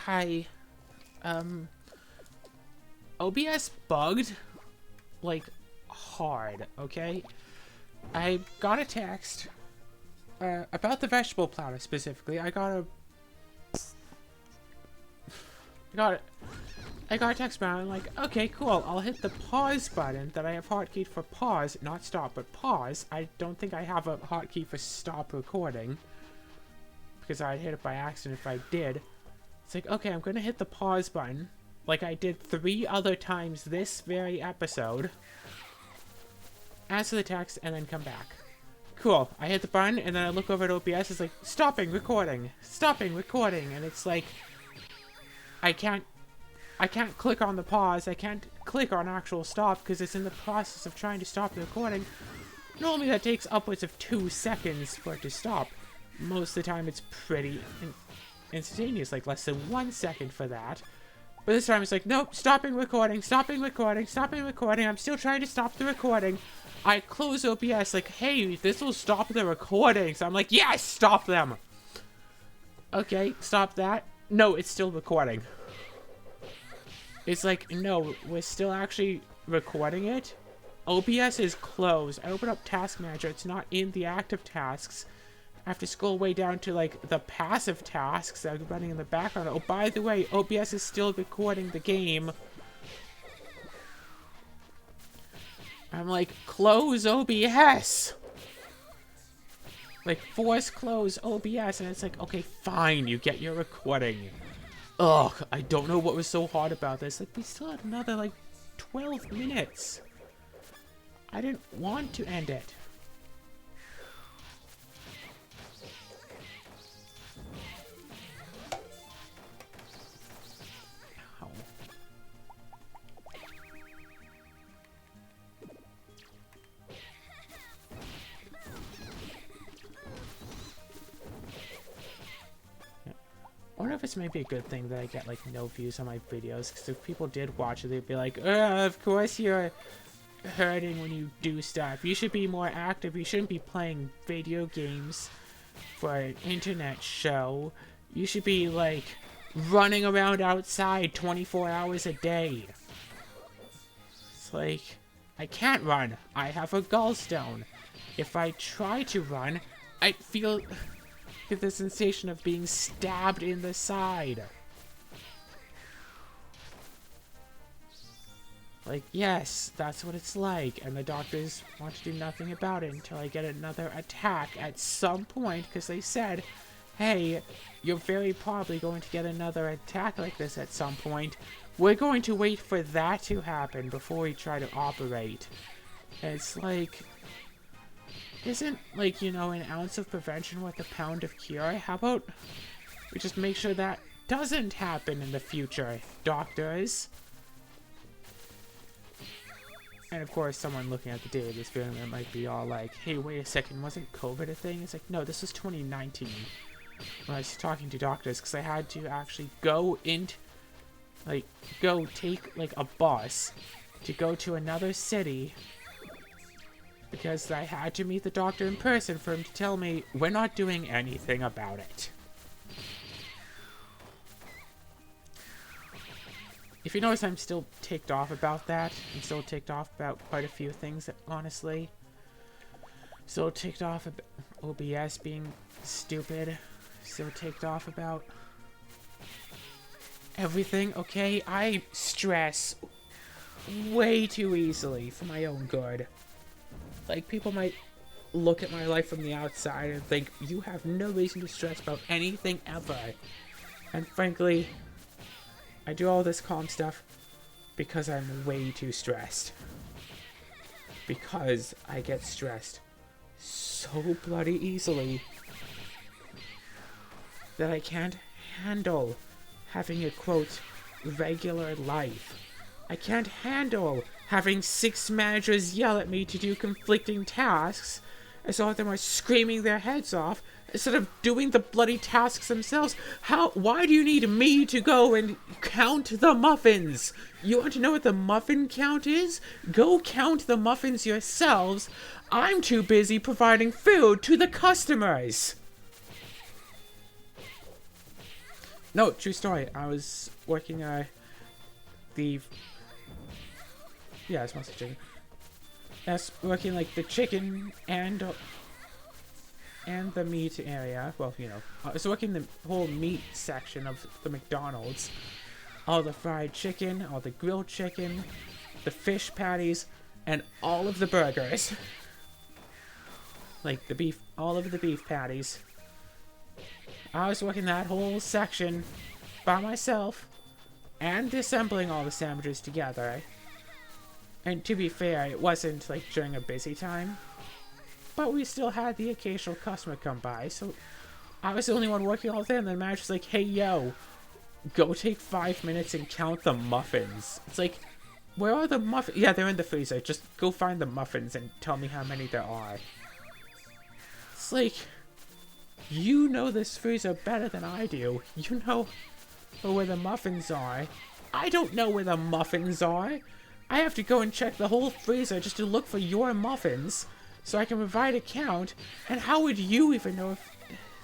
Hi. OBS bugged, like, hard, okay? I got a text, about the vegetable platter specifically. I got a text about it, I'm like, okay, cool, I'll hit the pause button that I have hotkeyed for pause, not stop, but pause. I don't think I have a hotkey for stop recording, because I'd hit it by accident if I did. It's like, okay, I'm gonna hit the pause button, like I did 3 other times this very episode. Answer the text, and then come back. Cool, I hit the button, and then I look over at OBS, it's like, stopping recording, and it's like, I can't click on the pause, I can't click on actual stop, because it's in the process of trying to stop the recording. Normally that takes upwards of 2 seconds for it to stop. Most of the time it's pretty instantaneous, like less than 1 second for that. But this time it's like, nope, stopping recording, I'm still trying to stop the recording. I close OBS like, hey, this will stop the recording. So I'm like, yes, stop them. Okay, stop that. No, it's still recording. It's like, no, we're still actually recording it. OBS is closed. I open up Task Manager. It's not in the active tasks. I have to scroll way down to, like, the passive tasks that are running in the background. Oh, by the way, OBS is still recording the game. I'm like, close OBS! Like, force close OBS, and it's like, okay, fine, you get your recording. Ugh, I don't know what was so hard about this. Like, we still had another, like, 12 minutes. I didn't want to end it. Ow. I wonder if it's maybe a good thing that I get, like, no views on my videos, because if people did watch it, they'd be like, of course you're hurting when you do stuff. You should be more active. You shouldn't be playing video games for an internet show. You should be, like, running around outside 24 hours a day. It's like, I can't run. I have a gallstone. If I try to run, I feel... get the sensation of being stabbed in the side. Like, yes, that's what it's like, and the doctors want to do nothing about it until I get another attack at some point, because they said, hey, you're very probably going to get another attack like this at some point. We're going to wait for that to happen before we try to operate. And it's like... isn't, like, you know, an ounce of prevention worth a pound of cure? How about we just make sure that doesn't happen in the future, doctors? And of course, someone looking at the date of this video might be all like, hey, wait a second, wasn't COVID a thing? It's like, no, this was 2019 when I was talking to doctors, because I had to actually go take, like, a bus to go to another city, because I had to meet the doctor in person for him to tell me, we're not doing anything about it. If you notice, I'm still ticked off about that. I'm still ticked off about quite a few things, honestly. Still ticked off about OBS being stupid. Still ticked off about everything, okay? I stress way too easily for my own good. Like, people might look at my life from the outside and think, you have no reason to stress about anything ever. And frankly, I do all this calm stuff because I'm way too stressed. Because I get stressed so bloody easily that I can't handle having a, quote, regular life. I can't handle having 6 managers yell at me to do conflicting tasks, as all of them are screaming their heads off, instead of doing the bloody tasks themselves. Why do you need me to go and count the muffins? You want to know what the muffin count is? Go count the muffins yourselves. I'm too busy providing food to the customers. No, true story. I was working the yeah, it's mostly chicken. That's working like the chicken and the meat area. Well, you know, I was working the whole meat section of the McDonald's. All the fried chicken, all the grilled chicken, the fish patties, and all of the burgers. Like the beef, all of the beef patties. I was working that whole section by myself and assembling all the sandwiches together. And to be fair, it wasn't like during a busy time, but we still had the occasional customer come by, so I was the only one working all day, and then the manager's like, hey yo, go take 5 minutes and count the muffins. It's like, where are the muffins? Yeah, they're in the freezer. Just go find the muffins and tell me how many there are. It's like, you know this freezer better than I do. You know where the muffins are. I don't know where the muffins are. I have to go and check the whole freezer just to look for your muffins so I can provide a count. And how would you even know if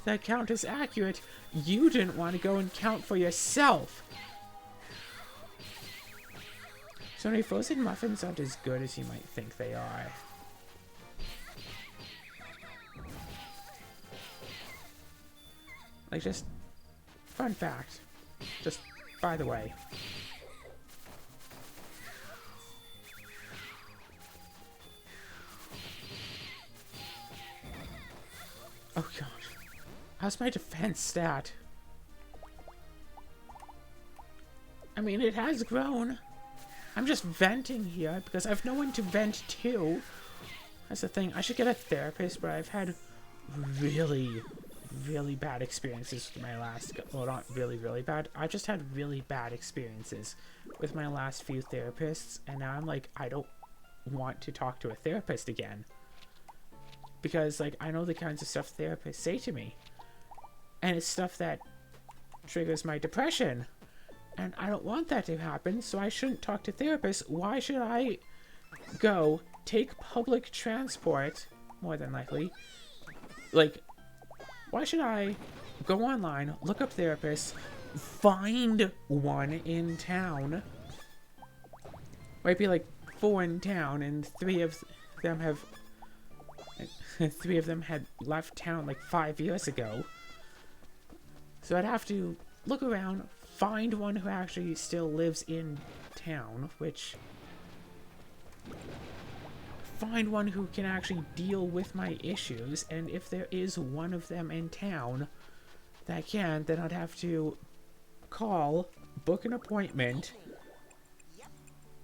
that count is accurate? You didn't want to go and count for yourself. So many frozen muffins aren't as good as you might think they are. Like, just fun fact. Just by the way. Oh gosh. How's my defense stat? I mean, it has grown. I'm just venting here because I've no one to vent to. That's the thing. I should get a therapist, but I've had really bad experiences with my last... Well, not really bad. I just had really bad experiences with my last few therapists, and now I'm like, I don't want to talk to a therapist again. Because, like, I know the kinds of stuff therapists say to me. And it's stuff that triggers my depression. And I don't want that to happen, so I shouldn't talk to therapists. Why should I go take public transport, more than likely? Like, why should I go online, look up therapists, find one in town? Might be like 4 in town, and 3 of them have... 3 of them had left town like 5 years ago. So I'd have to look around, find one who actually still lives in town, which... Find one who can actually deal with my issues, and if there is one of them in town that can, then I'd have to call, book an appointment,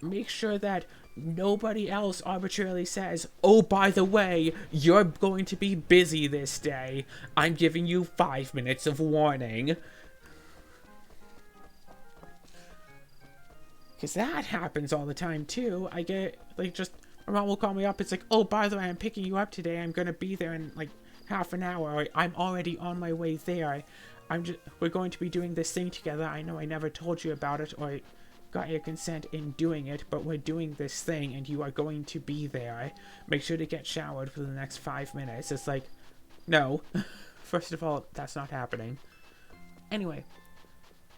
make sure that nobody else arbitrarily says, oh, by the way, you're going to be busy this day. I'm giving you 5 minutes of warning. Because that happens all the time, too. I get, like, just... My mom will call me up. It's like, oh, by the way, I'm picking you up today. I'm going to be there in, like, half an hour. Or, I'm already on my way there. We're going to be doing this thing together. I know I never told you about it or got your consent in doing it, but we're doing this thing and you are going to be there. Make sure to get showered for the next 5 minutes. It's like, no. First of all, that's not happening. Anyway,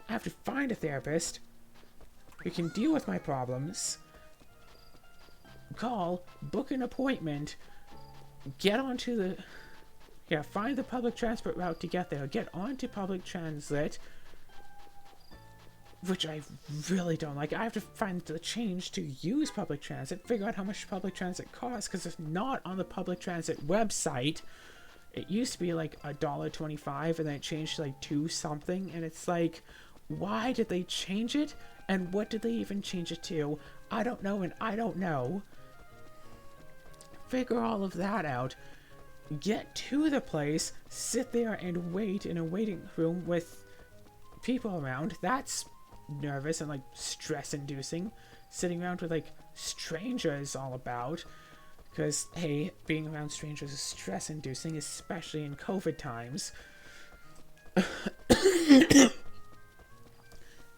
I have to find a therapist who can deal with my problems, call, book an appointment, get onto the... Yeah, find the public transport route to get there, get onto public transit, which I really don't like. I have to find the change to use public transit, figure out how much public transit costs, because it's not on the public transit website. It used to be like $1.25, and then it changed to like $2 something, and it's like, why did they change it? And what did they even change it to? I don't know, and I don't know. Figure all of that out. Get to the place, sit there and wait in a waiting room with people around. That's nervous and like stress-inducing. Sitting around with like strangers all about. Because, hey, being around strangers is stress-inducing, especially in COVID times.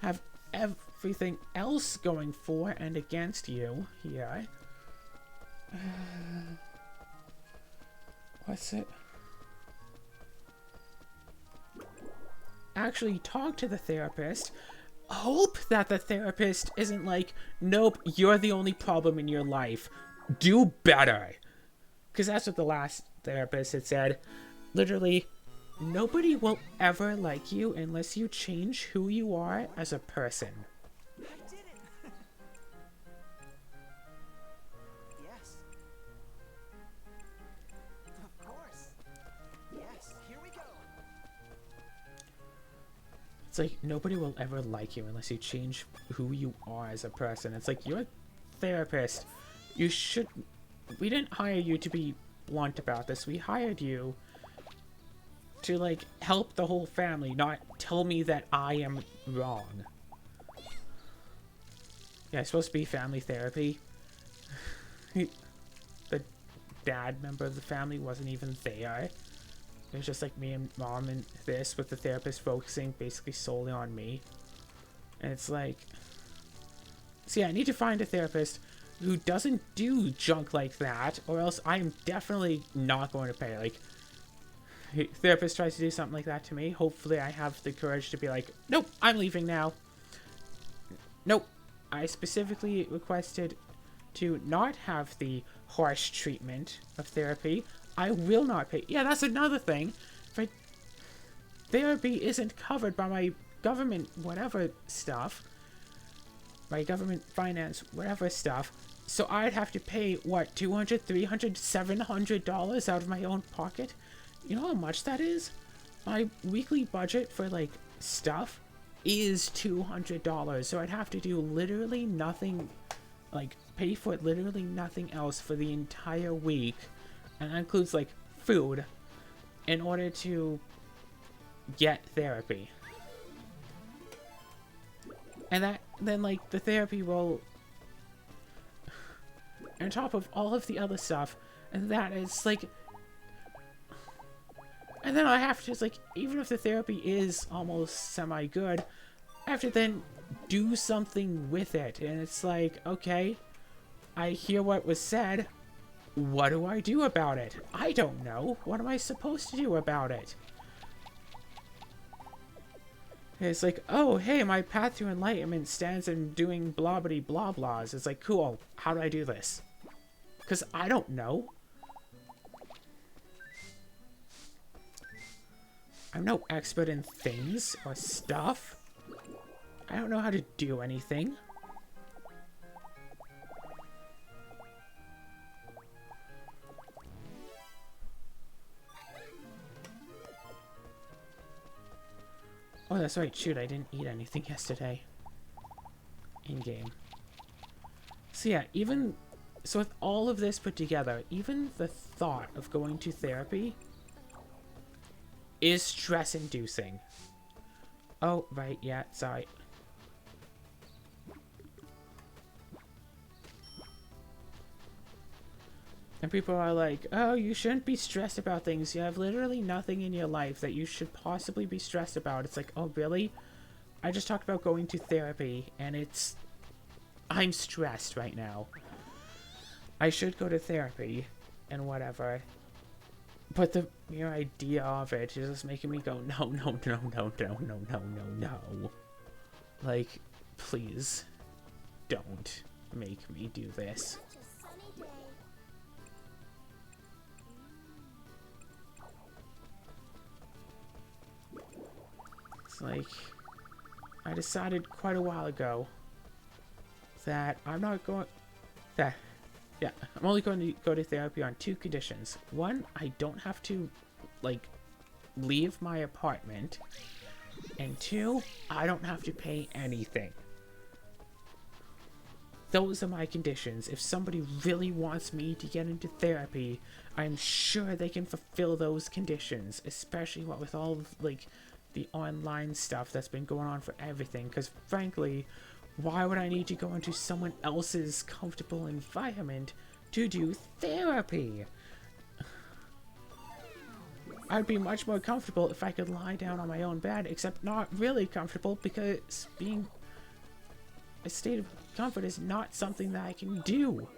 Have everything else going for and against you here. What's it? actually talk to the therapist, hope that the therapist isn't like, nope, you're the only problem in your life, do better. Because that's what the last therapist had said. Literally, nobody will ever like you unless you change who you are as a person. I did it! Yes. Of course. Yes, here we go. It's like, nobody will ever like you unless you change who you are as a person. It's like, you're a therapist. You should... We didn't hire you to be blunt about this. We hired you to, like, help the whole family, not tell me that I am wrong. Yeah, it's supposed to be family therapy. The dad member of the family wasn't even there. It was just like me and mom and this, with the therapist focusing basically solely on me. And it's like... So yeah, I need to find a therapist who doesn't do junk like that, or else I'm definitely not going to pay. Like, therapist tries to do something like that to me, hopefully I have the courage to be like, nope, I'm leaving now. Nope. I specifically requested to not have the harsh treatment of therapy. I will not pay. Yeah, that's another thing. If therapy isn't covered by my government whatever stuff, my government finance whatever stuff, so I'd have to pay, what, $200, $300, $700 out of my own pocket? You know how much that is? My weekly budget for, like, stuff is $200, so I'd have to do literally nothing, like, pay for literally nothing else for the entire week, and that includes, like, food, in order to get therapy. And that, then, like, the therapy will... on top of all of the other stuff, and that is, like... And then I have to just, like, even if the therapy is almost semi-good, I have to then do something with it. And it's like, okay, I hear what was said. What do I do about it? I don't know. What am I supposed to do about it? It's like, oh, hey, my path to enlightenment stands in doing blah-blah blah blahs. It's like, cool, how do I do this? Because I don't know. I'm no expert in things or stuff. I don't know how to do anything. Oh, that's right. Shoot, I didn't eat anything yesterday. In-game. So yeah, even... So with all of this put together, even the thought of going to therapy is stress-inducing. Oh, right, yeah, sorry. And people are like, oh, you shouldn't be stressed about things. You have literally nothing in your life that you should possibly be stressed about. It's like, oh, really? I just talked about going to therapy, and it's... I'm stressed right now. I should go to therapy, and whatever. But the mere idea of it is just making me go, no, no, no, no, no, no, no, no, no. Like, please, don't make me do this. It's like, I decided quite a while ago that I'm not going... Yeah, I'm only going to go to therapy on 2 conditions. 1, I don't have to, like, leave my apartment. And 2, I don't have to pay anything. Those are my conditions. If somebody really wants me to get into therapy, I'm sure they can fulfill those conditions. Especially what with all of, like, the online stuff that's been going on for everything. Because, frankly... why would I need to go into someone else's comfortable environment to do therapy? I'd be much more comfortable if I could lie down on my own bed, except not really comfortable because being a state of comfort is not something that I can do.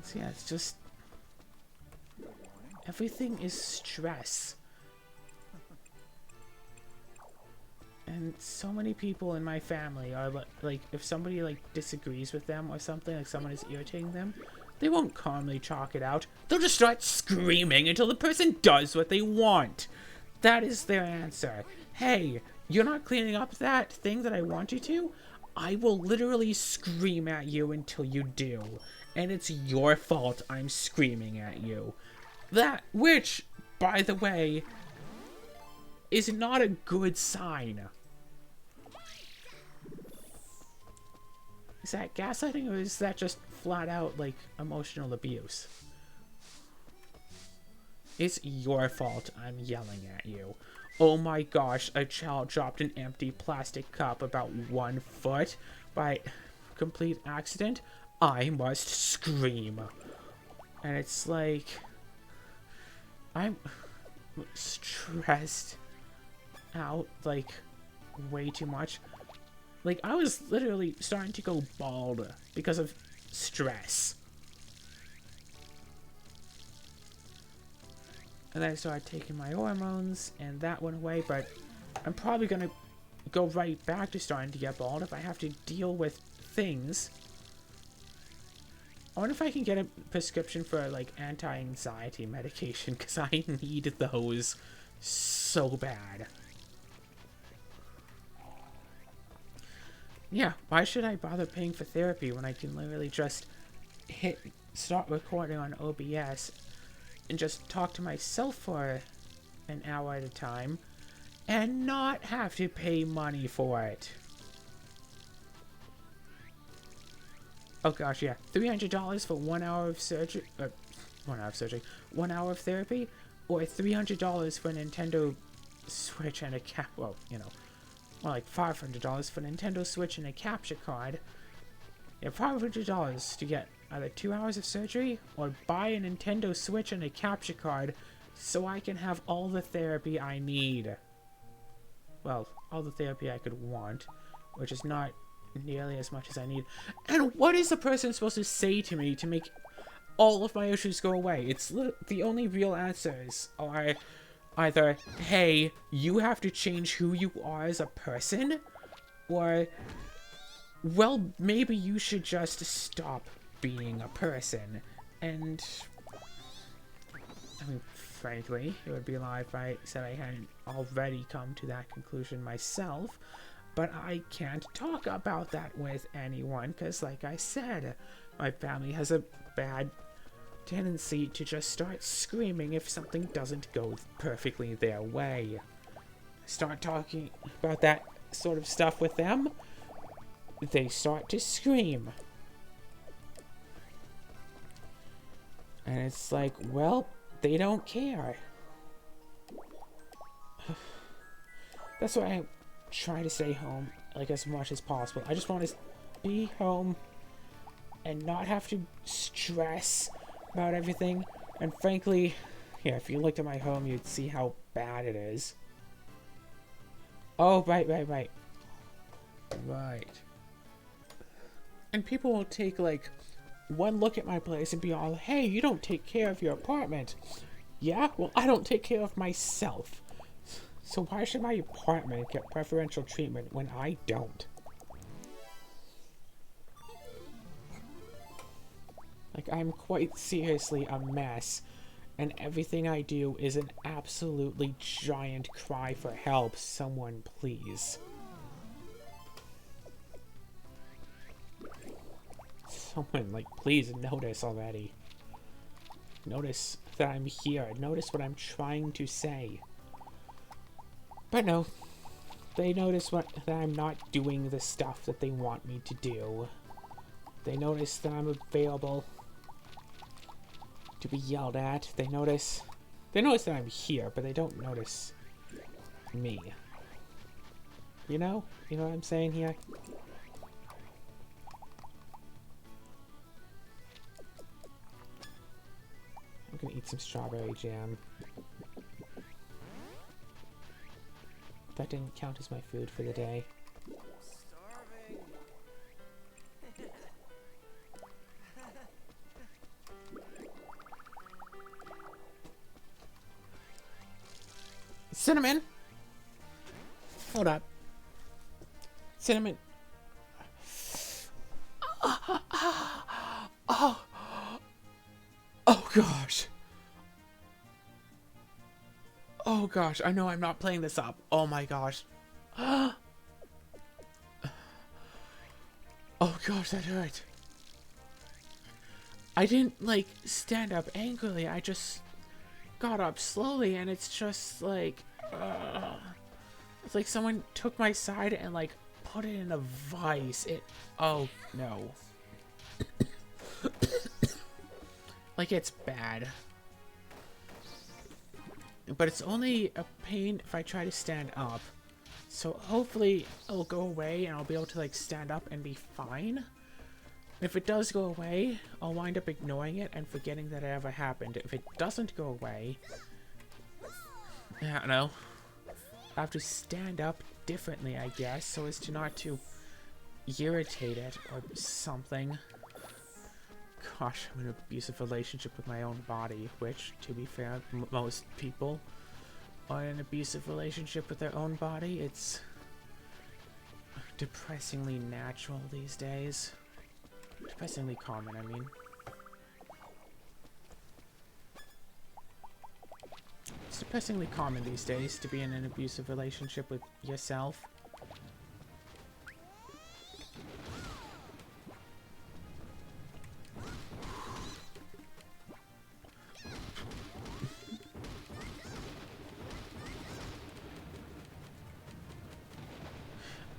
So yeah, it's just... everything is stress. And so many people in my family are like, if somebody like disagrees with them or something, like someone is irritating them, they won't calmly chalk it out. They'll just start screaming until the person does what they want. That is their answer. Hey, you're not cleaning up that thing that I want you to? I will literally scream at you until you do. And it's your fault I'm screaming at you. That, which, by the way, is not a good sign. Is that gaslighting, or is that just flat out, like, emotional abuse? It's your fault I'm yelling at you. Oh my gosh, a child dropped an empty plastic cup about 1 foot by complete accident. I must scream. And it's like... I'm stressed out, like, way too much. Like, I was literally starting to go bald because of stress. And then I started taking my hormones, and that went away, but I'm probably gonna go right back to starting to get bald if I have to deal with things. I wonder if I can get a prescription for, like, anti-anxiety medication, because I need those so bad. Yeah, why should I bother paying for therapy when I can literally just start recording on OBS and just talk to myself for an hour at a time and not have to pay money for it? Oh gosh, yeah, $300 for 1 hour of surgery, 1 hour of surgery, 1 hour of therapy, or $300 for a Nintendo Switch and a well, you know, more like $500 for a Nintendo Switch and a capture card. Yeah, $500 to get either 2 hours of surgery or buy a Nintendo Switch and a capture card so I can have all the therapy I need. Well, all the therapy I could want, which is not nearly as much as I need. And what is the person supposed to say to me to make all of my issues go away? It's the only real answers are either, hey, you have to change who you are as a person, or, well, maybe you should just stop being a person. And, I mean, frankly, it would be a lie if I said I hadn't already come to that conclusion myself, but I can't talk about that with anyone, because, like I said, my family has a bad tendency to just start screaming if something doesn't go perfectly their way. Start talking about that sort of stuff with them, they start to scream. And it's like, well, they don't care. That's why I try to stay home, like, as much as possible. I just want to be home and not have to stress about everything. And frankly, yeah, if you looked at my home, you'd see how bad it is. Oh, right. And people will take, like, one look at my place and be all, hey, you don't take care of your apartment. Yeah? Well, I don't take care of myself. So why should my apartment get preferential treatment when I don't? Like, I'm quite seriously a mess, and everything I do is an absolutely giant cry for help. Someone please. Someone, like, please notice already. Notice that I'm here. Notice what I'm trying to say. But no. They notice that I'm not doing the stuff that they want me to do. They notice that I'm available to be yelled at. They notice that I'm here, but they don't notice me. You know? You know what I'm saying here? I'm gonna eat some strawberry jam. That didn't count as my food for the day. Starving. Cinnamon! Hold up. Cinnamon. Oh. Oh gosh. Oh gosh, I know I'm not playing this up. Oh my gosh. Oh gosh, that hurt. I didn't, like, stand up angrily. I just got up slowly, and it's just like... it's like someone took my side and, like, put it in a vice. Oh, no. Like, it's bad. But it's only a pain if I try to stand up. So hopefully it'll go away and I'll be able to, like, stand up and be fine. If it does go away, I'll wind up ignoring it and forgetting that it ever happened. If it doesn't go away, I don't know. I have to stand up differently, I guess, so as to not to irritate it or something. Gosh, I'm in an abusive relationship with my own body, which, to be fair, most people are in an abusive relationship with their own body. It's depressingly natural these days. Depressingly common, I mean. It's depressingly common these days to be in an abusive relationship with yourself.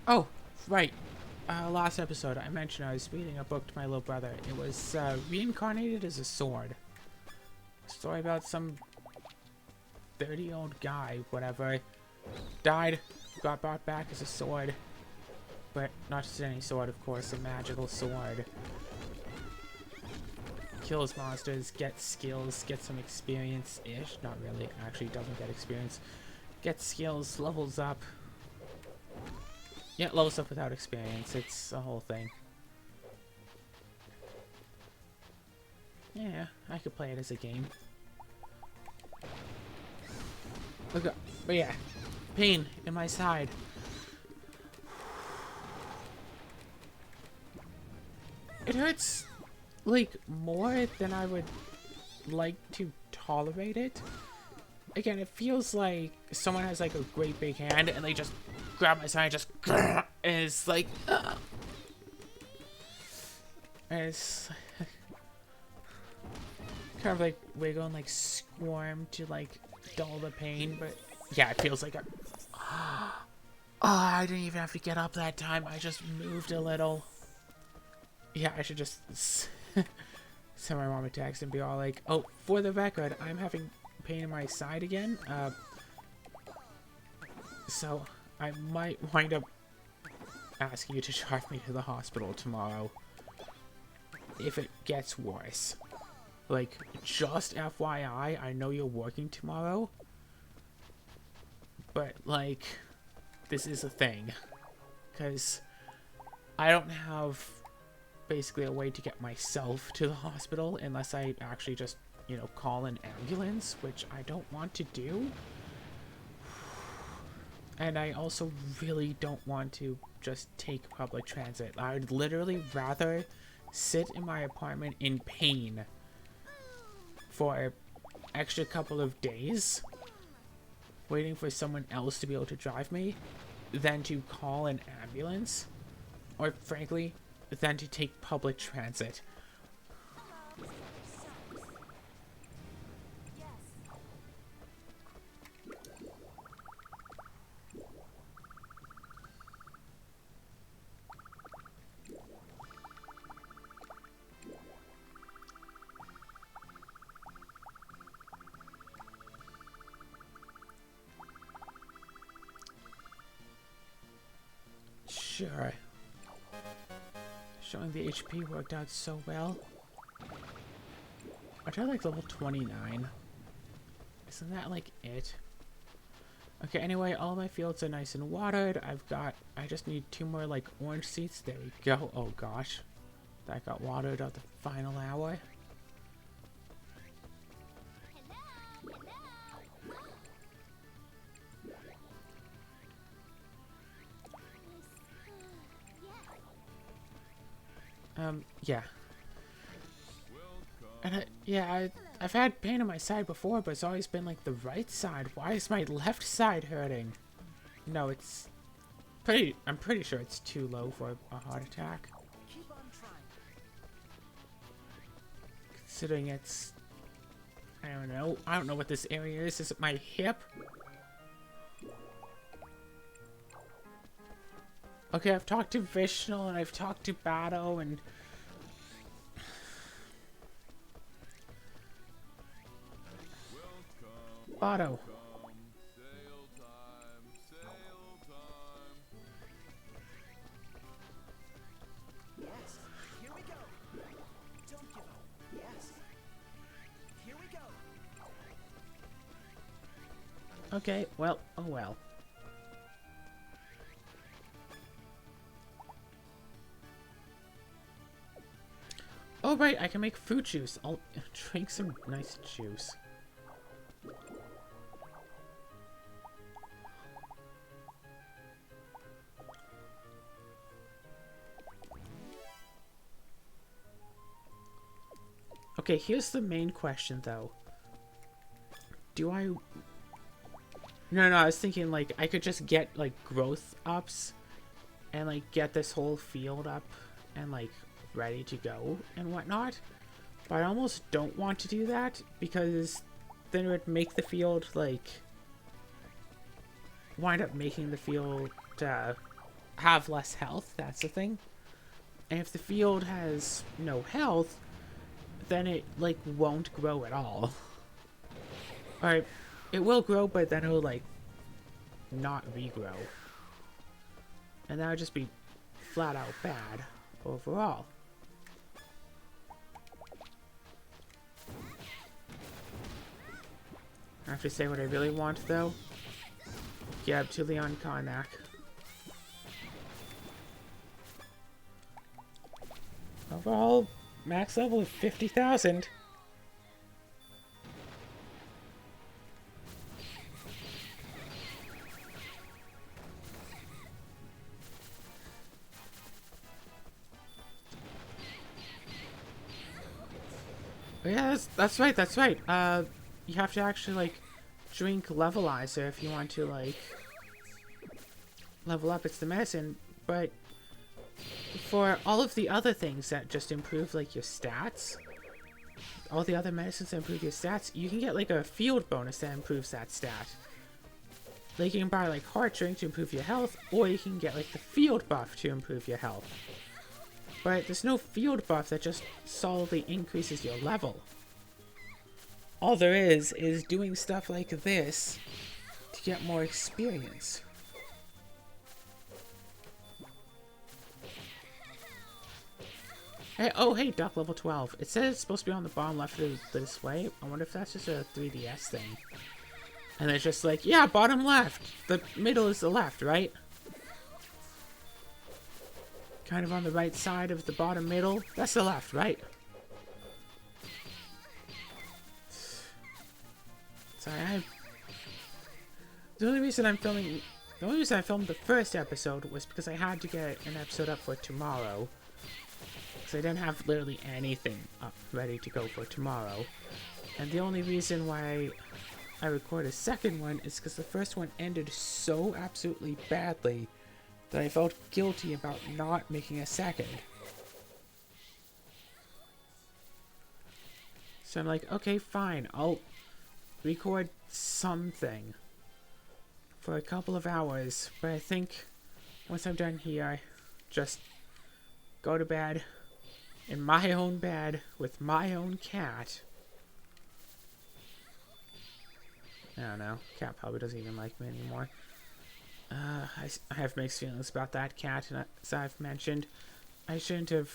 Oh, right. Last episode, I mentioned I was reading a book to my little brother. It was reincarnated as a sword. A story about some 30-year-old guy, whatever, died, got brought back as a sword. But not just any sword, of course, a magical sword. Kills monsters, gets skills, gets some experience-ish. Not really, actually doesn't get experience. Gets skills, levels up. Yeah, levels up without experience. It's a whole thing. Yeah, I could play it as a game. Okay, but yeah, pain in my side. It hurts, like, more than I would like to tolerate it. Again, it feels like someone has, like, a great big hand and they just grab my side, just, and it's like, and it's kind of like wiggle and like squirm to like dull the pain, but yeah, it feels like a, oh, I didn't even have to get up that time. I just moved a little. Yeah, I should just send my mom a text and be all like, oh, for the record, I'm having pain in my side again. So I might wind up asking you to drive me to the hospital tomorrow if it gets worse. Like, just FYI, I know you're working tomorrow, but, like, this is a thing. Because I don't have basically a way to get myself to the hospital unless I actually just, you know, call an ambulance, which I don't want to do. And I also really don't want to just take public transit. I would literally rather sit in my apartment in pain for an extra couple of days, waiting for someone else to be able to drive me, than to call an ambulance, or frankly, than to take public transit. Sure. Showing the HP worked out so well. I tried like level 29. Isn't that like it? Okay, anyway, all my fields are nice and watered. I just need 2 more like orange seeds. There we go. Oh gosh. That got watered at the final hour. Yeah. And I've had pain on my side before, but it's always been like the right side. Why is my left side hurting? No, it's I'm pretty sure it's too low for a heart attack. Keep on trying. Considering it's, I don't know. I don't know what this area is. Is it my hip? Okay, I've talked to Vishnu and I've talked to Bado and... Bado. Yes. Here we go. Don't give up. Yes. Here we go. Okay, well, oh well. Oh right, I can make fruit juice. I'll drink some nice juice. Okay, here's the main question though. Do I... No, I was thinking like I could just get like growth ups and like get this whole field up and like ready to go and whatnot. But I almost don't want to do that because then it would make the field like wind up making the field have less health. That's the thing. And if the field has no health, then it like won't grow at all. Or it will grow, but then it'll like not regrow. And that would just be flat out bad overall. I have to say what I really want though. Get up to Leon Karnak. Overall, max level of 50,000. Yeah, that's right, that's right. You have to actually, like, drink Levelizer if you want to, like, level up. It's the medicine, but for all of the other things that just improve, like, your stats, all the other medicines that improve your stats, you can get, like, a field bonus that improves that stat. Like, you can buy, like, heart drink to improve your health, or you can get, like, the field buff to improve your health. But there's no field buff that just solidly increases your level. All there is doing stuff like this to get more experience. Hey, oh hey, Duck level 12. It says it's supposed to be on the bottom left of this way. I wonder if that's just a 3DS thing. And it's just like, yeah, bottom left. The middle is the left, right? Kind of on the right side of the bottom middle. That's the left, right? Sorry, the only reason I filmed the first episode was because I had to get an episode up for tomorrow. Because I didn't have literally anything up ready to go for tomorrow. And the only reason why I record a second one is because the first one ended so absolutely badly that I felt guilty about not making a second. So I'm like, okay, fine, I'll record something for a couple of hours, but I think once I'm done here, I just go to bed in my own bed with my own cat. I don't know, cat probably doesn't even like me anymore. I have mixed feelings about that cat, and as I've mentioned, I shouldn't have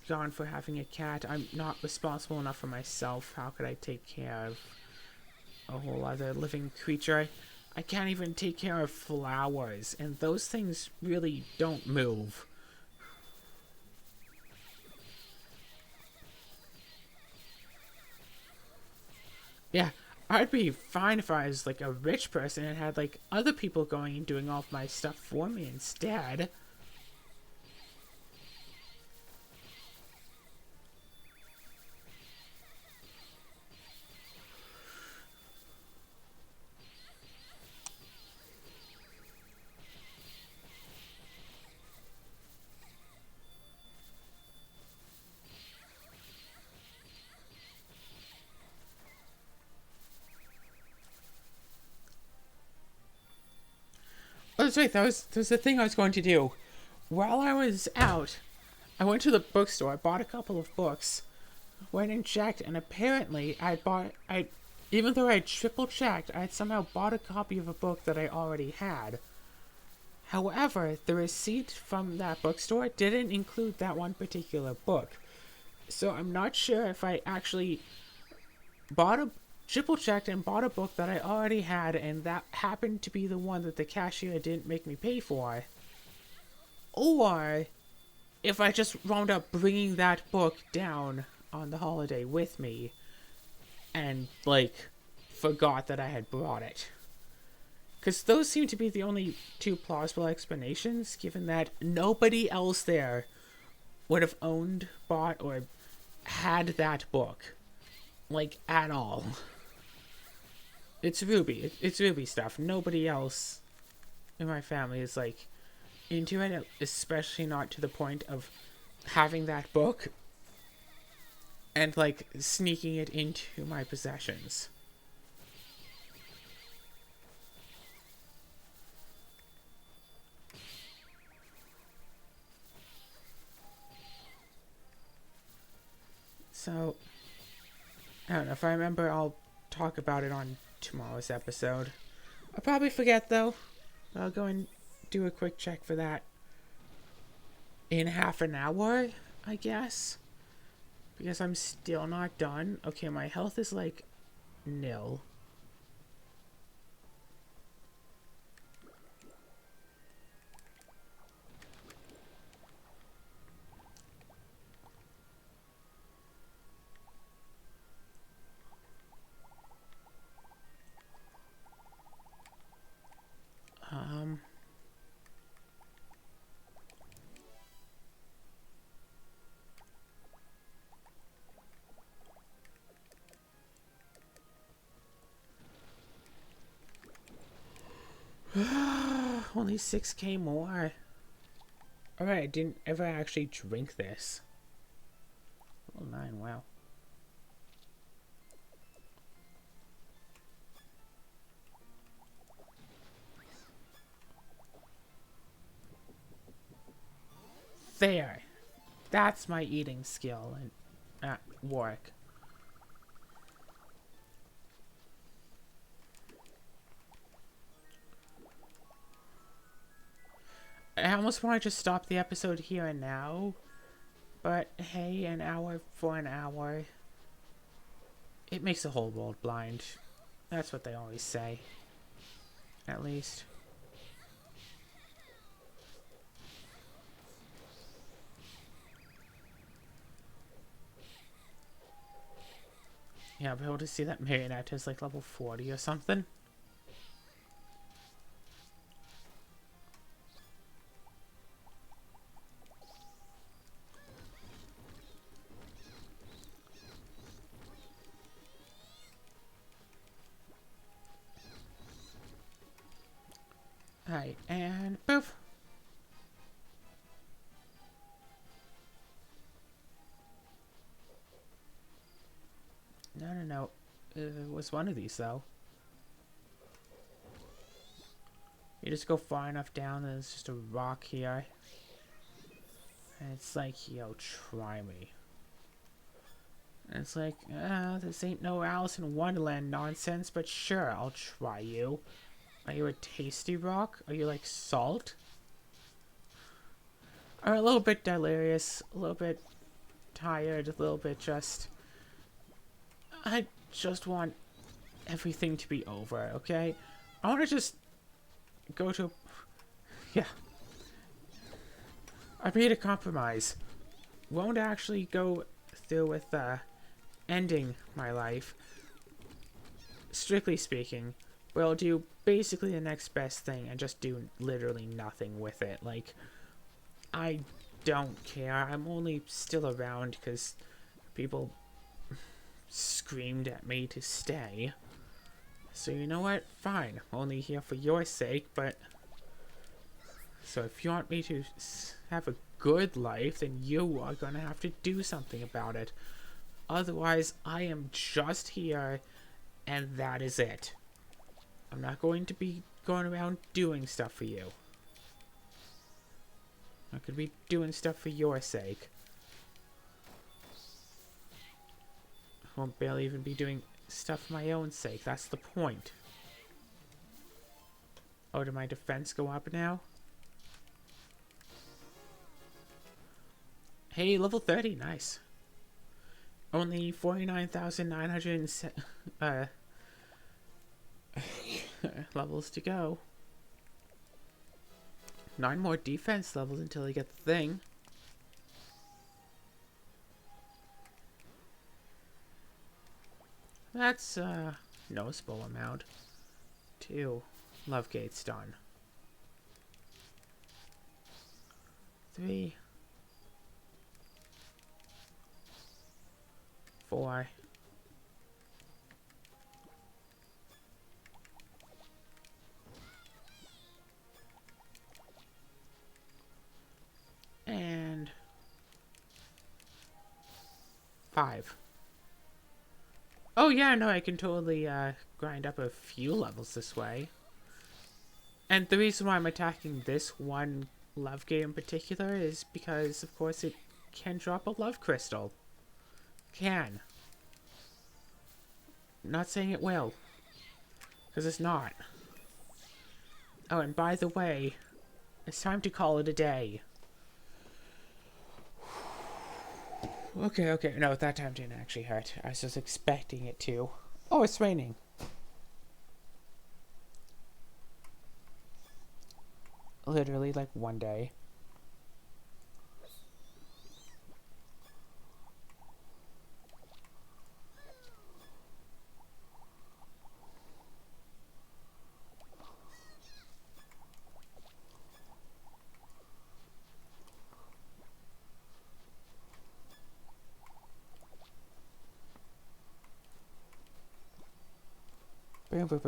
gone for having a cat. I'm not responsible enough for myself. How could I take care of a whole other living creature? I can't even take care of flowers, and those things really don't move. Yeah, I'd be fine if I was like a rich person and had like other people going and doing all of my stuff for me instead. that's right. That was the thing I was going to do. While I was out, I went to the bookstore, bought a couple of books, went and checked, and apparently even though I triple checked, I had somehow bought a copy of a book that I already had. However, the receipt from that bookstore didn't include that one particular book. So I'm not sure if I actually triple checked and bought a book that I already had, and that happened to be the one that the cashier didn't make me pay for. Or if I just wound up bringing that book down on the holiday with me and, like, forgot that I had brought it. Because those seem to be the only two plausible explanations, given that nobody else there would have owned, bought, or had that book. Like, at all. It's Ruby. It's Ruby stuff. Nobody else in my family is, like, into it, especially not to the point of having that book and, like, sneaking it into my possessions. So, I don't know. If I remember, I'll talk about it on tomorrow's episode. I'll probably forget, though. I'll go and do a quick check for that in half an hour, I guess. Because I'm still not done. Okay, my health is, like, nil. Only 6k more. Alright, I didn't ever actually drink this. Oh, 9, wow. There. That's my eating skill at work. I almost want to just stop the episode here and now. But hey, an hour for an hour. It makes the whole world blind. That's what they always say. At least. Yeah, I'll be able to see that Marionette is like level 40 or something. Alright, and poof. No. It was one of these, though. You just go far enough down, and there's just a rock here. And it's like, yo, try me. And it's like, this ain't no Alice in Wonderland nonsense, but sure, I'll try you. Are you a tasty rock? Are you like salt? Or a little bit delirious, a little bit tired, a little bit just... I just want everything to be over, okay? I want to just go to... Yeah. I made a compromise. Won't actually go through with ending my life, strictly speaking. But I'll do basically the next best thing and just do literally nothing with it. Like, I don't care. I'm only still around because people screamed at me to stay. So you know what? Fine. I'm only here for your sake, but... So if you want me to have a good life, then you are gonna have to do something about it. Otherwise, I am just here, and that is it. I'm not going to be going around doing stuff for you. I could be doing stuff for your sake. I won't barely even be doing stuff for my own sake. That's the point. Oh, did my defense go up now? Hey, level 30. Nice. Only 49,900 levels to go. 9 more defense levels until I get the thing. That's a noticeable amount. 2 love gates done. 3, 4. And 5. Oh yeah, no, I can totally grind up a few levels this way. And the reason why I'm attacking this one love gate in particular is because, of course, it can drop a love crystal. Can. I'm not saying it will. Because it's not. Oh, and by the way, it's time to call it a day. Okay. No, that time didn't actually hurt. I was just expecting it to. Oh, it's raining. Literally, like, one day.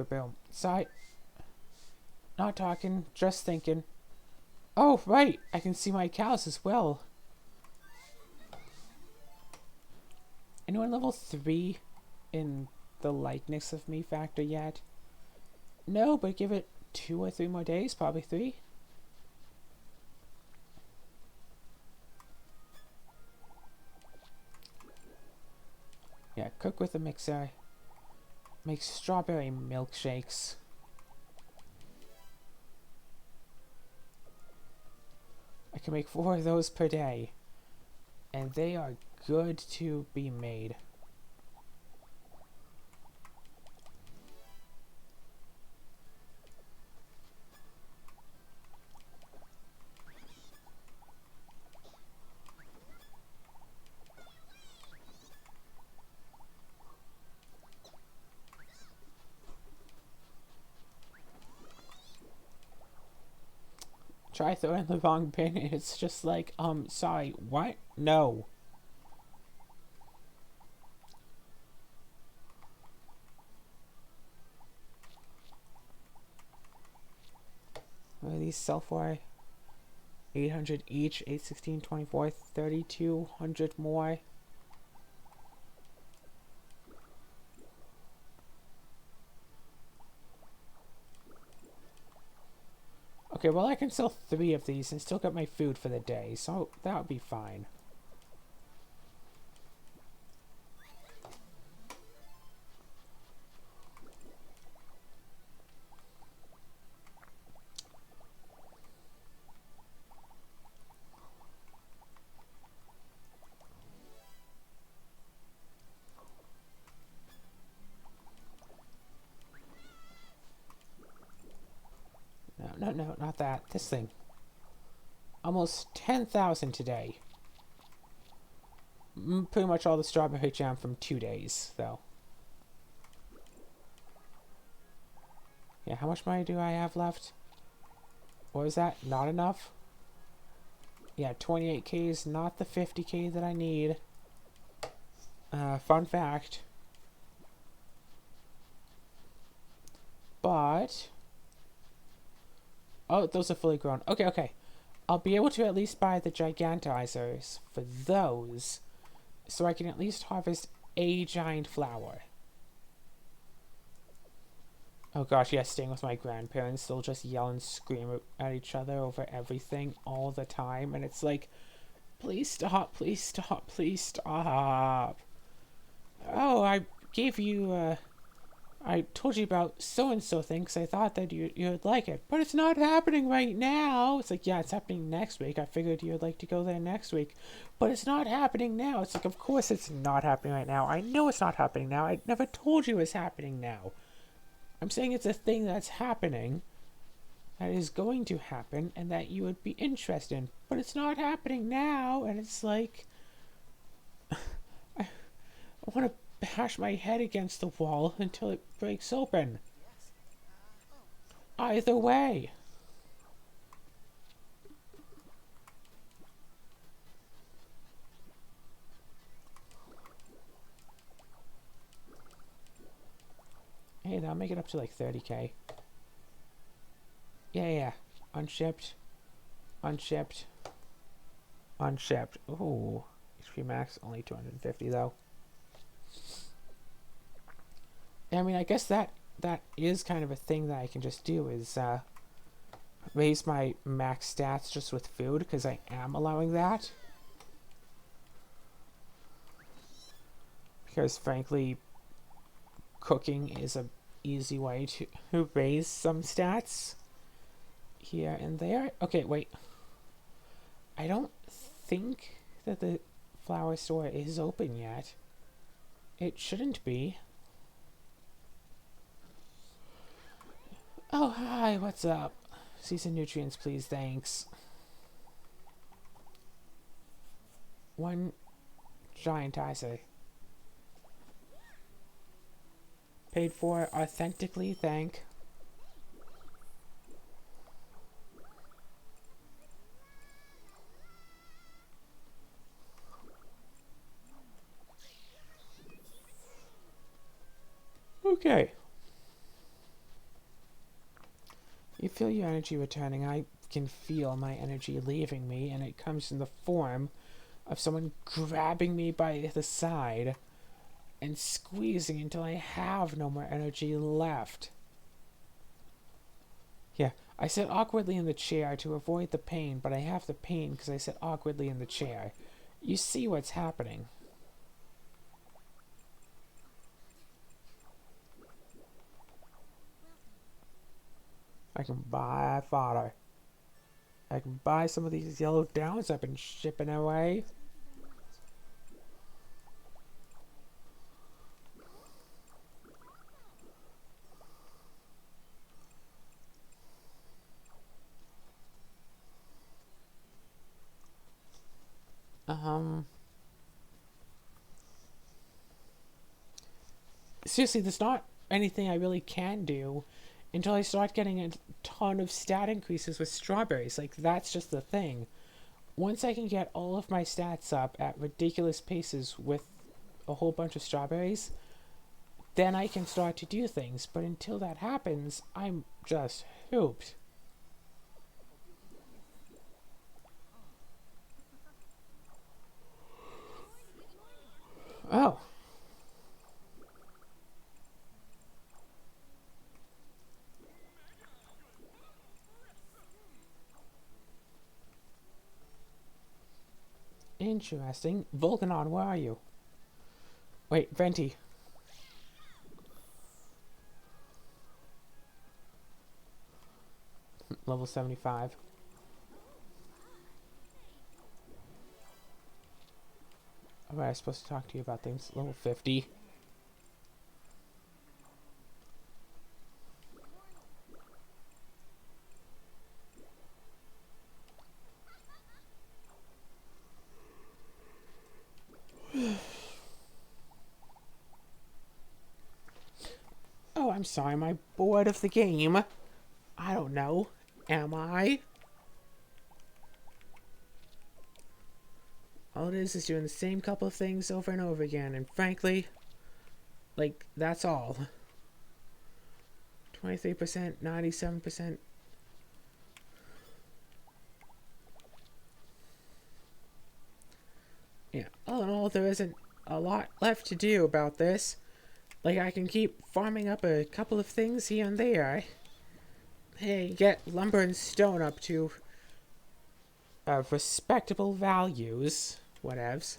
Boom. Sorry. Not talking, just thinking. Oh, right. I can see my cows as well. Anyone level 3 in the likeness of me factor yet? No, but give it 2 or 3 more days. Probably 3. Yeah, cook with a mixer. Make strawberry milkshakes. I can make 4 of those per day. And they are good to be made. Try throwing the wrong bin and it's just like, sorry, what? No. What do these sell for? 800 each, 816, 24, 3200 more. Okay, well I can sell 3 of these and still get my food for the day, so that would be fine. No, not that. This thing. Almost 10,000 today. Pretty much all the strawberry jam from 2 days, though. Yeah, how much money do I have left? What was that? Not enough? Yeah, 28k is not the 50k that I need. Fun fact. But... oh, those are fully grown. Okay. I'll be able to at least buy the gigantizers for those, so I can at least harvest a giant flower. Oh gosh, yeah, staying with my grandparents, they'll just yell and scream at each other over everything all the time, and it's like, please stop, please stop, please stop. Oh, I told you about so-and-so thing because I thought that you'd like it, but it's not happening right now. It's like, yeah, it's happening next week. I figured you'd like to go there next week, but it's not happening now. It's like, of course it's not happening right now. I know it's not happening now. I never told you it's happening now. I'm saying it's a thing that's happening, that is going to happen, and that you would be interested in, but it's not happening now. And it's like, I want to bash my head against the wall until it breaks open. Either way. Hey, that'll make it up to like 30k. Yeah. Unshipped. Unshipped. Unshipped. Ooh. HP max, only 250 though. I mean, I guess that is kind of a thing that I can just do, is raise my max stats just with food, because I am allowing that. Because frankly, cooking is a easy way to raise some stats here and there. Okay, wait. I don't think that the flower store is open yet. It shouldn't be. Oh, hi, what's up? Season nutrients, please, thanks. One giant, I say. Paid for authentically, thank. Okay. You feel your energy returning. I can feel my energy leaving me, and it comes in the form of someone grabbing me by the side and squeezing until I have no more energy left. Yeah, I sit awkwardly in the chair to avoid the pain, but I have the pain because I sit awkwardly in the chair. You see what's happening. I can buy fodder. I can buy some of these yellow downs I've been shipping away. Seriously, there's not anything I really can do until I start getting a ton of stat increases with strawberries. Like, that's just the thing. Once I can get all of my stats up at ridiculous paces with a whole bunch of strawberries, then I can start to do things. But until that happens, I'm just hooped. Oh. Interesting. Volcanon, where are you? Wait, Venti. Level 75. Alright, I'm supposed to talk to you about things. Level 50. Oh, I'm sorry, am I bored of the game? I don't know. Am I? All it is doing the same couple of things over and over again, and frankly, like, that's all. 23%, 97%. Yeah, all in all, there isn't a lot left to do about this. Like, I can keep farming up a couple of things here and there. Hey, get lumber and stone up to respectable values. Whatevs.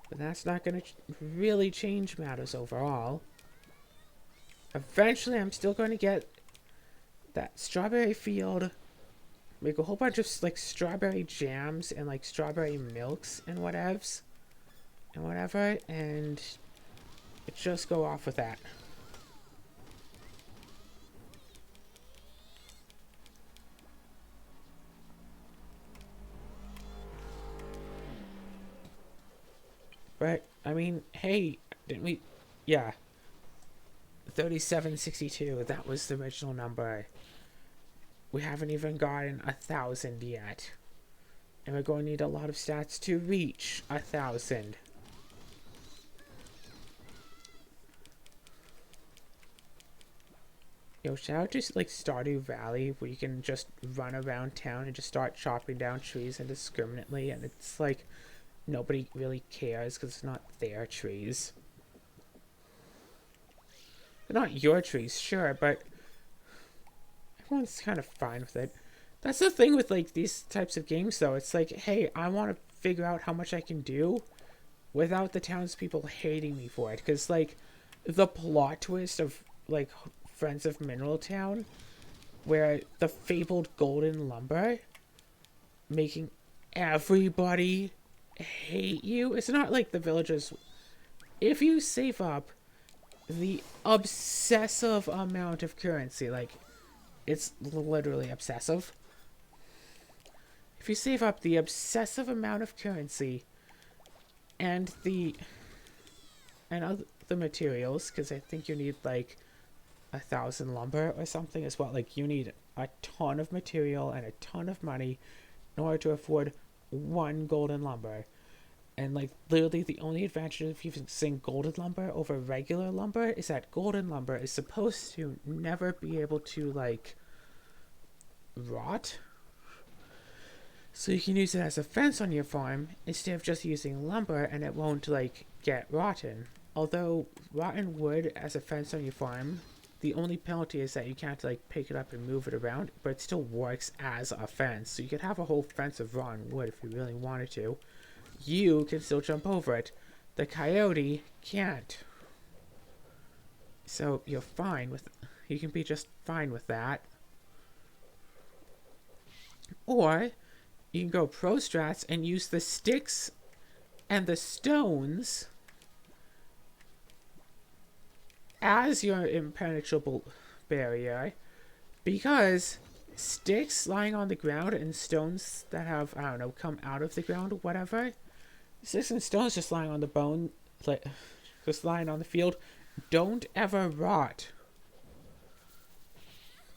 But that's not going to really change matters overall. Eventually, I'm still going to get that strawberry field, make a whole bunch of like strawberry jams and like strawberry milks and whatevs and whatever, and just go off with that. But I mean, hey, didn't we? Yeah, 3762. That was the original number. We haven't even gotten 1,000 yet. And we're going to need a lot of stats to reach 1,000. Yo, shout out to like Stardew Valley, where you can just run around town and just start chopping down trees indiscriminately, and it's like nobody really cares because it's not their trees. They're not your trees, sure, but everyone's kind of fine with it. That's the thing with like these types of games, though. It's like, hey, I want to figure out how much I can do without the townspeople hating me for it. Because like the plot twist of like Friends of Mineral Town, where the fabled golden lumber making everybody hate you. It's not like the villagers. If you save up the obsessive amount of currency, like it's literally obsessive. If you save up the obsessive amount of currency and other materials, because I think you need like 1,000 lumber or something as well. Like you need a ton of material and a ton of money in order to afford one golden lumber. And like literally the only advantage of using golden lumber over regular lumber is that golden lumber is supposed to never be able to like rot. So you can use it as a fence on your farm instead of just using lumber, and it won't like get rotten. Although rotten wood as a fence on your farm, the only penalty is that you can't like pick it up and move it around, but it still works as a fence. So you could have a whole fence of rotten wood if you really wanted to. You can still jump over it. The coyote can't. So you're fine with, you can be just fine with that. Or you can go pro strats and use the sticks and the stones as your impenetrable barrier, because sticks lying on the ground and stones that have, I don't know, come out of the ground or whatever, sticks and stones just lying on the bone, like just lying on the field, don't ever rot.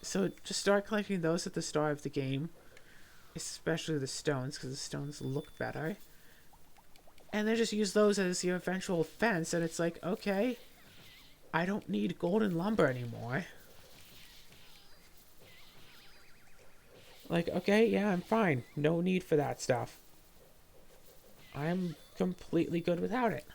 So just start collecting those at the start of the game, especially the stones, because the stones look better. And then just use those as your eventual fence, and it's like, okay, I don't need golden lumber anymore. Like, okay, yeah, I'm fine. No need for that stuff. I'm completely good without it.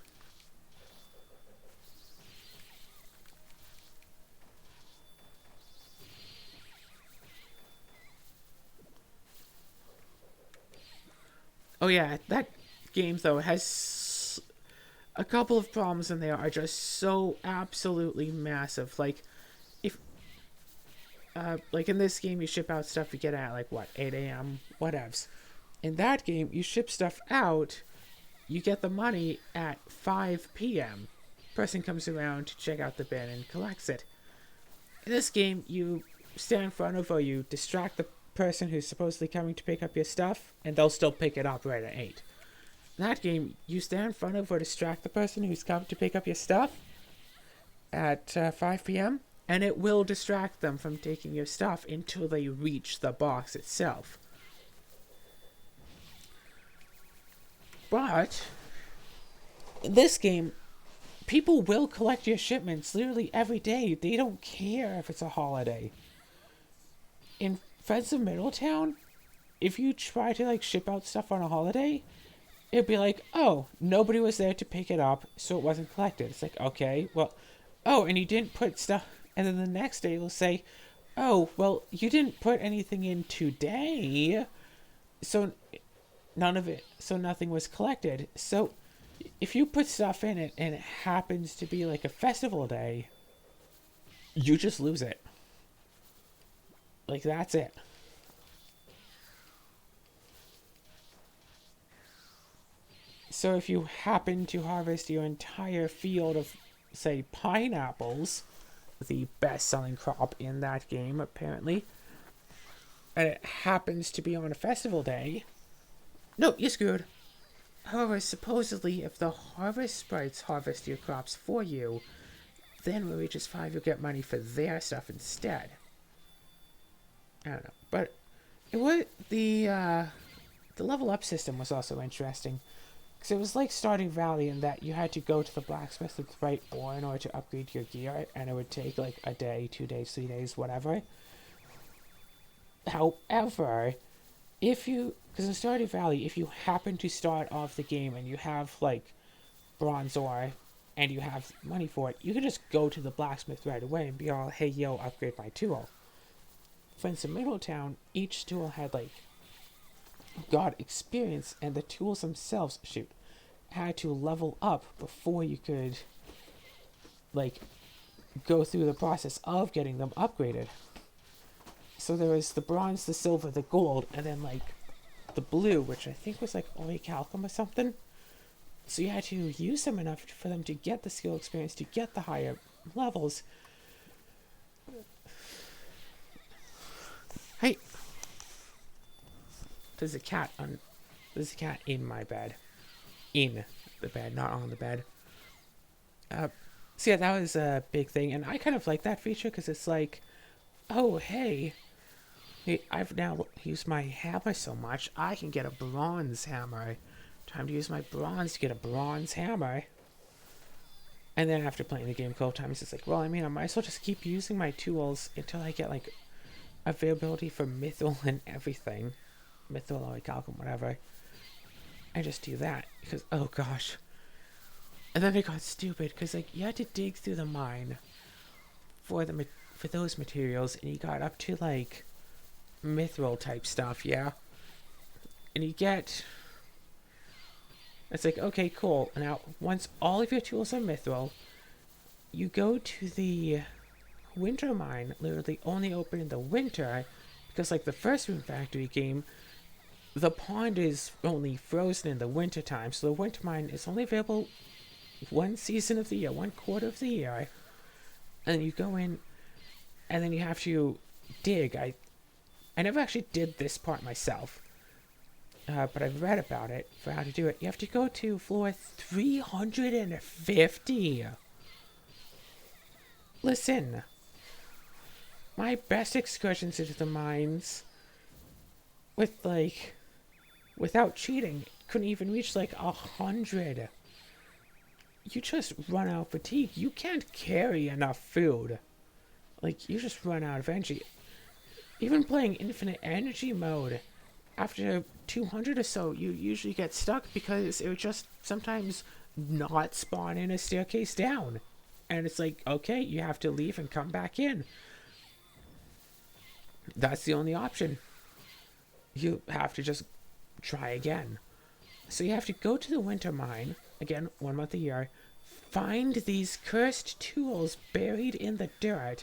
Oh yeah, that game though has a couple of problems, and they are just so absolutely massive. Like, if like in this game you ship out stuff you get at like what, 8 a.m. whatevs. In that game you ship stuff out, you get the money at 5 p.m. Person comes around to check out the bin and collects it. In this game you stand in front of, or you distract the person who's supposedly coming to pick up your stuff, and they'll still pick it up right at 8. In that game, you stand in front of or distract the person who's come to pick up your stuff at 5 p.m., and it will distract them from taking your stuff until they reach the box itself. But in this game, people will collect your shipments literally every day. They don't care if it's a holiday. In Friends of Middletown, if you try to like ship out stuff on a holiday, it'd be like, oh, nobody was there to pick it up, so it wasn't collected. It's like, okay, well, oh, and you didn't put stuff, and then the next day it'll say, oh, well, you didn't put anything in today, so none of it, so nothing was collected. So if you put stuff in it and it happens to be like a festival day, you just lose it. Like, that's it. So if you happen to harvest your entire field of, say, pineapples, the best-selling crop in that game, apparently, and it happens to be on a festival day, no, you're screwed. However, supposedly, if the harvest sprites harvest your crops for you, then when it reaches 5, you'll get money for their stuff instead. I don't know, but it was the level up system was also interesting, because it was like Stardew Valley in that you had to go to the blacksmith with the right ore in order to upgrade your gear, and it would take like a day, 2 days, 3 days, whatever. However, because in Stardew Valley, if you happen to start off the game and you have like bronze ore and you have money for it, you can just go to the blacksmith right away and be all, hey yo, upgrade my tool. For instance, in Middletown, each tool had like got experience, and the tools themselves had to level up before you could like go through the process of getting them upgraded. So there was the bronze, the silver, the gold, and then like the blue, which I think was like orichalcum or something. So you had to use them enough for them to get the skill experience, to get the higher levels. Hey, there's a cat in my bed. In the bed, not on the bed. So yeah, that was a big thing, and I kind of like that feature because it's like, oh hey, I've now used my hammer so much, I can get a bronze hammer. Time to use my bronze to get a bronze hammer. And then after playing the game a couple times, it's like, well, I mean, I might as well just keep using my tools until I get like availability for mithril and everything, mithril or calcum, whatever. I just do that because, oh gosh. And then it got stupid because like you had to dig through the mine for those materials, and you got up to like mithril type stuff, yeah. And you get, it's like, okay, cool. Now once all of your tools are mithril, you go to the winter mine, literally only open in the winter, because like the first Rune Factory game, the pond is only frozen in the winter time, so the winter mine is only available one season of the year, 1/4 of the year. And you go in, and then you have to dig. I never actually did this part myself, but I've read about it for how to do it. You have to go to floor 350. Listen, my best excursions into the mines with like, without cheating, couldn't even reach like 100. You just run out of fatigue. You can't carry enough food. Like, you just run out of energy. Even playing infinite energy mode, after 200 or so, you usually get stuck because it would just sometimes not spawn in a staircase down. And it's like, okay, you have to leave and come back in. That's the only option. You have to just try again. So you have to go to the winter mine, again, 1 month a year, find these cursed tools buried in the dirt.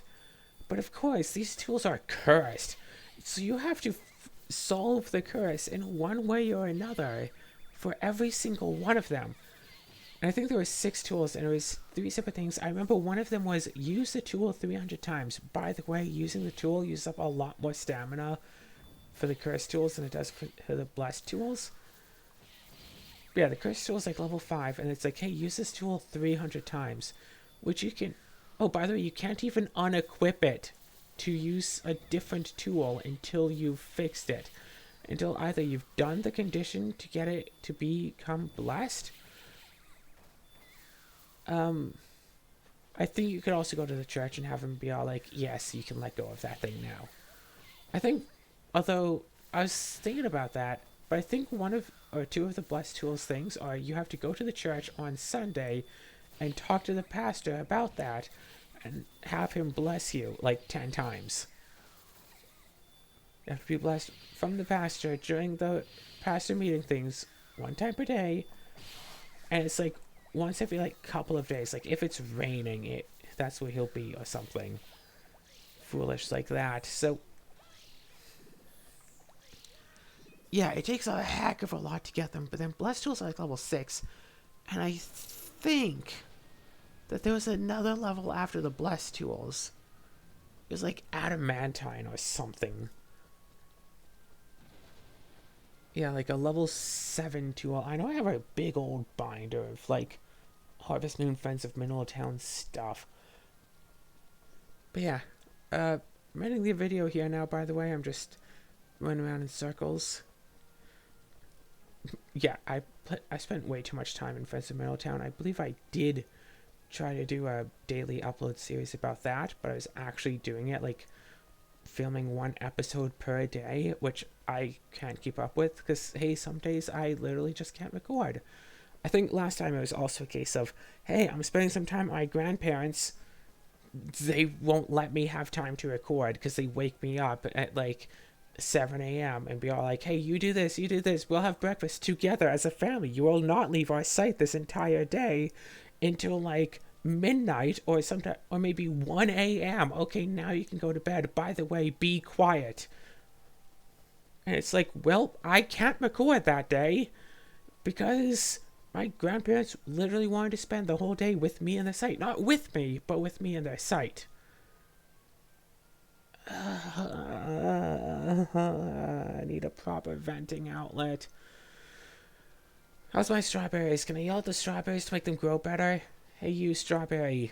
But of course, these tools are cursed. So you have to solve the curse in one way or another for every single one of them. And I think there were 6 tools, and it was 3 separate things. I remember one of them was use the tool 300 times. By the way, using the tool uses up a lot more stamina for the cursed tools than it does for the blessed tools. But yeah, the cursed tool is like level 5, and it's like, hey, use this tool 300 times. Which you can... Oh, by the way, you can't even unequip it to use a different tool until you've fixed it. Until either you've done the condition to get it to become blessed. I think you could also go to the church and have them be all like, yes, you can let go of that thing now. I think, although I was thinking about that, But I think one of or two of the blessed tools things are you have to go to the church on Sunday and talk to the pastor about that and have him bless you like 10 times. You have to be blessed from the pastor during the pastor meeting things one time per day. And it's like once every like couple of days. Like if it's raining, that's where he'll be or something foolish like that. So yeah, it takes a heck of a lot to get them. But then blessed tools are like level 6. And I think that there was another level after the blessed tools. It was like adamantine or something. Yeah, like a level 7 tool. I know I have a big old binder of like Harvest Moon Friends of Mineral Town stuff. But yeah, I'm ending the video here now, by the way. I'm just running around in circles. Yeah, I spent way too much time in Friends of Mineral Town. I believe I did try to do a daily upload series about that, but I was actually doing it like filming 1 episode per day, which I can't keep up with because hey, some days I literally just can't record. I think last time it was also a case of, hey, I'm spending some time with my grandparents. They won't let me have time to record because they wake me up at like 7 a.m. and be all like, hey, you do this, we'll have breakfast together as a family. You will not leave our site this entire day until like midnight or sometime or maybe 1 a.m. Okay, now you can go to bed. By the way, be quiet. And it's like, well, I can't record that day because my grandparents literally wanted to spend the whole day with me in the site. Not with me, but with me in their site. I need a proper venting outlet. How's my strawberries? Can I yell at the strawberries to make them grow better? Hey, you strawberry.